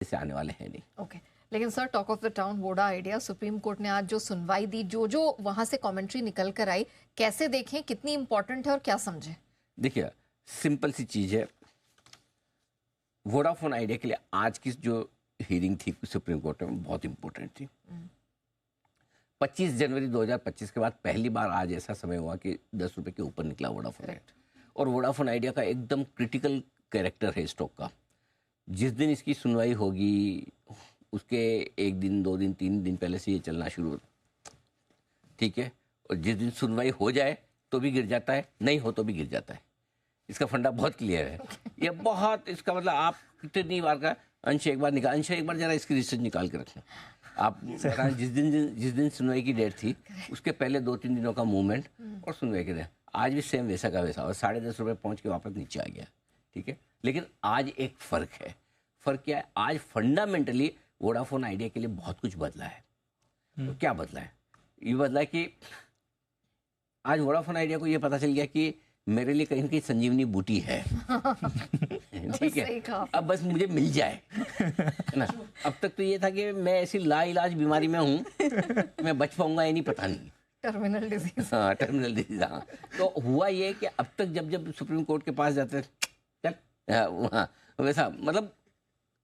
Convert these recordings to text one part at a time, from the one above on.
से आने वाले हैं नहीं। ओके लेकिन sir, talk of the town Voda idea, supreme court ने आज जो सुनवाई दी, जो वहां से कमेंट्री निकल कर आई, कैसे देखें, कितनी इंपॉर्टेंट है और क्या समझें? देखिए, सिंपल सी चीज़ है, वोडाफोन आइडिया के लिए आज की जो हियरिंग थी सुप्रीम कोर्ट में बहुत इंपॉर्टेंट थी। 25 जनवरी 2025 के बाद पहली बार आज ऐसा समय हुआ कि 10 रुपए के ऊपर निकला वोडाफोन आइडिया। और वोडाफोन आइडिया का एकदम क्रिटिकल कैरेक्टर है स्टॉक का। जिस दिन इसकी सुनवाई होगी उसके 1 दिन 2 दिन 3 दिन पहले से ये चलना शुरू होता, ठीक है। और जिस दिन सुनवाई हो जाए तो भी गिर जाता है, नहीं हो तो भी गिर जाता है। इसका फंडा बहुत क्लियर है। ये बहुत, इसका मतलब आप कितनी बार का अंश एक बार निकाल, अंश एक बार जरा इसकी रिसर्च निकाल के रखें आप। जिस दिन सुनवाई की डेट थी उसके पहले 2-3 दिनों का मूवमेंट और सुनवाई की डेट आज भी सेम वैसा का वैसा, और 10.5 रुपये पहुँच के वापस नीचे आ गया, ठीक है। लेकिन आज एक फ़र्क है। फ़र्क क्या है? आज फंडामेंटली वोडाफोन आइडिया के लिए बहुत कुछ बदला है। तो क्या बदला है? ये बदला है कि आज वोडाफोन आइडिया को ये पता चल गया कि मेरे लिए कहीं ना कहीं संजीवनी बूटी है। ठीक है, अब बस मुझे मिल जाए ना। अब तक तो ये था कि मैं ऐसी लाइलाज बीमारी में हूँ, मैं बच पाऊंगा या नहीं पता नहीं, टर्मिनल डिजीज। हाँ, टर्मिनल डिजीज। हाँ, तो हुआ ये कि अब तक जब सुप्रीम कोर्ट के पास जाते चल वहाँ वैसा, मतलब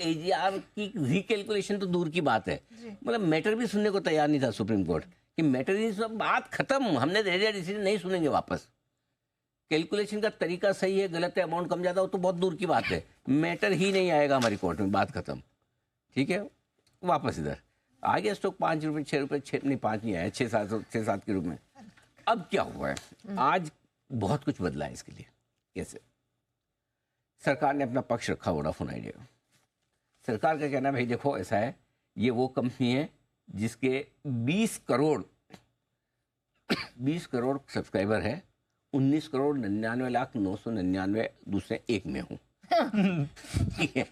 एजीआर की रिकैलकुलेशन तो दूर की बात है, मतलब मैटर भी सुनने को तैयार नहीं था सुप्रीम कोर्ट कि मैटर इज, बात खत्म, हमने दे दिया डिसीजन, नहीं सुनेंगे वापस। कैलकुलेशन का तरीका सही है, गलत है, अमाउंट कम ज़्यादा हो तो बहुत दूर की बात है, मैटर ही नहीं आएगा हमारी कोर्ट में, बात खत्म, ठीक है। वापस इधर आ गया स्टॉक 5 रुपये 6 रुपये, 6 नहीं 5 नहीं आया, 6-7 के रूप में। अब क्या हुआ है? आज बहुत कुछ बदला है इसके लिए। कैसे? सरकार ने अपना पक्ष रखा वोडाफोन आइडिया का। सरकार का कहना है भाई देखो ऐसा है, ये वो कंपनी है जिसके 20 करोड़ सब्सक्राइबर है, 19,99,999 दूसरे एक में हूँ। ठीक है,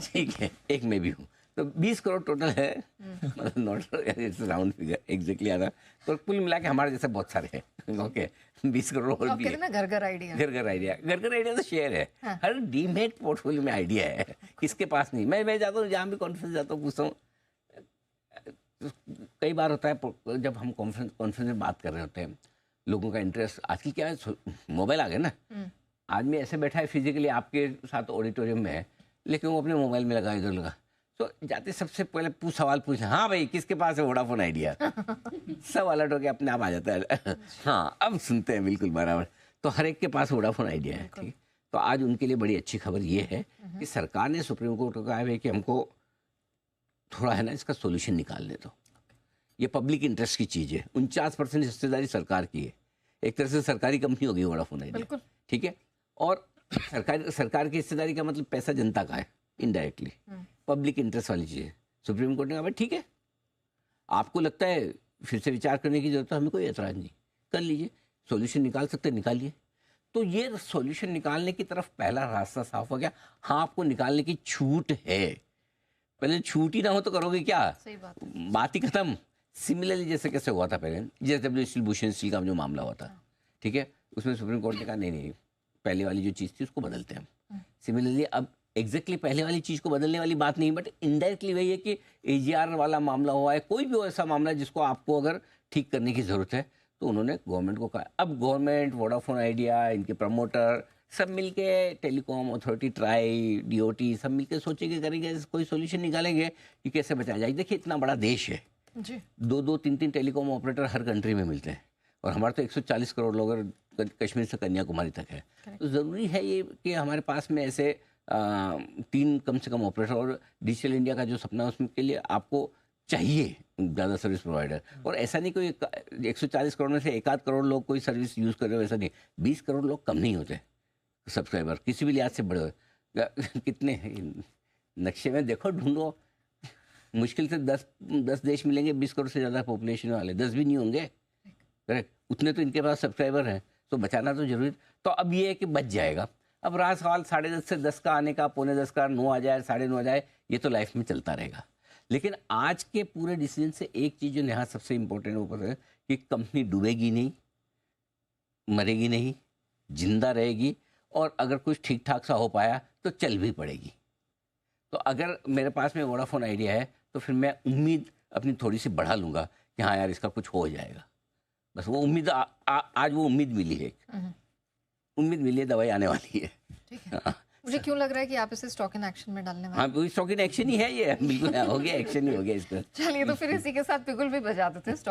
ठीक है, एक में भी हूँ, तो 20 करोड़ टोटल है, मतलब not it's round figure exactly आ रहा, तो कुल मिला के हमारे जैसे बहुत सारे हैं। ओके, 20 करोड़ और भी है। घर आइडिया तो शेयर है। हाँ। हर डीमेट पोर्टफोलियो में आइडिया है, किसके पास नहीं। मैं जाता हूँ जहाँ भी कॉन्फ्रेंस जाता हूँ, पूछता हूँ। कई बार होता है जब हम कॉन्फ्रेंस में बात कर रहे होते हैं, लोगों का इंटरेस्ट, आजकल क्या है, मोबाइल आ गए ना, आदमी ऐसे बैठा है फिजिकली आपके साथ ऑडिटोरियम में है, लेकिन वो अपने मोबाइल में लगा, इधर लगा, तो जाते सबसे पहले सवाल पूछे, हाँ भाई किसके पास है वोडाफोन आइडिया? सब अलर्ट होके अपने आप आ जाता है। हाँ, अब सुनते हैं बिल्कुल बराबर। तो हर एक के पास वोडाफोन आइडिया है, ठीक। तो आज उनके लिए बड़ी अच्छी खबर ये है कि सरकार ने सुप्रीम कोर्ट को कहा है कि हमको थोड़ा है ना इसका सोल्यूशन निकालने दो। ये पब्लिक इंटरेस्ट की चीज़ है, 49% हिस्सेदारी सरकार की है, एक तरह से सरकारी कंपनी होगी वोडाफोन आइडिया, ठीक है। और सरकार की हिस्सेदारी का मतलब पैसा जनता का है, इनडायरेक्टली पब्लिक इंटरेस्ट वाली चीज़ है। सुप्रीम कोर्ट ने कहा भाई ठीक है, आपको लगता है फिर से विचार करने की जरूरत है, हमें कोई एतराज़ नहीं, कर लीजिए, सॉल्यूशन निकाल सकते निकालिए। तो ये सॉल्यूशन निकालने की तरफ पहला रास्ता साफ हो गया। हाँ, आपको निकालने की छूट है, पहले छूट ही ना हो तो करोगे क्या? सही बात ही खत्म। सिमिलरली जैसे कैसे हुआ था पहले, JSW स्टील, भूषण स्टील का जो मामला हुआ था, ठीक है, उसमें सुप्रीम कोर्ट ने कहा नहीं, पहले वाली जो चीज़ थी उसको बदलते हैं। सिमिलरली अब एग्जैक्टली पहले वाली चीज़ को बदलने वाली बात नहीं, बट इनडायरेक्टली वही है कि AGR वाला मामला हुआ है, कोई भी ऐसा मामला जिसको आपको अगर ठीक करने की ज़रूरत है, तो उन्होंने गवर्नमेंट को कहा। अब गवर्नमेंट, वोडाफोन आइडिया, इनके प्रमोटर सब मिलके, टेलीकॉम अथॉरिटी, ट्राई, DOT सब मिलके सोचेंगे, करेंगे, कोई सोल्यूशन निकालेंगे कि कैसे बचाया जाए। देखिए इतना बड़ा देश है, 2-2, 3-3 टेलीकॉम ऑपरेटर हर कंट्री में मिलते हैं, और हमारे तो 140 करोड़ लोग कश्मीर से कन्याकुमारी तक है। तो ज़रूरी है ये कि हमारे पास में ऐसे 3 कम से कम ऑपरेटर, और डिजिटल इंडिया का जो सपना है उसमें के लिए आपको चाहिए ज़्यादा सर्विस प्रोवाइडर। और ऐसा नहीं कोई 140 करोड़ में से 1 आध करोड़ लोग कोई सर्विस यूज़ कर रहे हो, ऐसा नहीं। 20 करोड़ लोग कम नहीं होते सब्सक्राइबर, किसी भी लिहाज से बड़े हुए। कितने नक्शे में देखो, ढूंढो, मुश्किल से 10 देश मिलेंगे 20 करोड़ से ज़्यादा पॉपुलेशन वाले, 10 भी नहीं होंगे, करेक्ट। उतने तो इनके पास सब्सक्राइबर हैं, तो बचाना तो जरूरी। तो अब ये है कि बच जाएगा। अब रहा सवाल 10:30 से 10 का आने का, 9:45 का, 9 आ जाए, 9:30 आ जाए, ये तो लाइफ में चलता रहेगा। लेकिन आज के पूरे डिसीजन से एक चीज़ जो यहाँ सबसे इम्पोर्टेंट वो पता है कि कंपनी डूबेगी नहीं, मरेगी नहीं, जिंदा रहेगी, और अगर कुछ ठीक ठाक सा हो पाया तो चल भी पड़ेगी। तो अगर मेरे पास में वोडाफोन आइडिया है तो फिर मैं उम्मीद अपनी थोड़ी सी बढ़ा लूँगा कि हाँ यार इसका कुछ हो जाएगा। बस वो उम्मीद आज वो उम्मीद मिली है, उम्मीद मिली है, दवाई आने वाली है। ठीक है। मुझे क्यों लग रहा है कि आप इसे स्टॉक इन एक्शन में डालने वाले हैं? हाँ, स्टॉक इन एक्शन ही है ये, बिल्कुल हो गया, एक्शन ही हो गया इसका। चलिए तो फिर इसी के साथ पिगुल भी बजा देते हैं।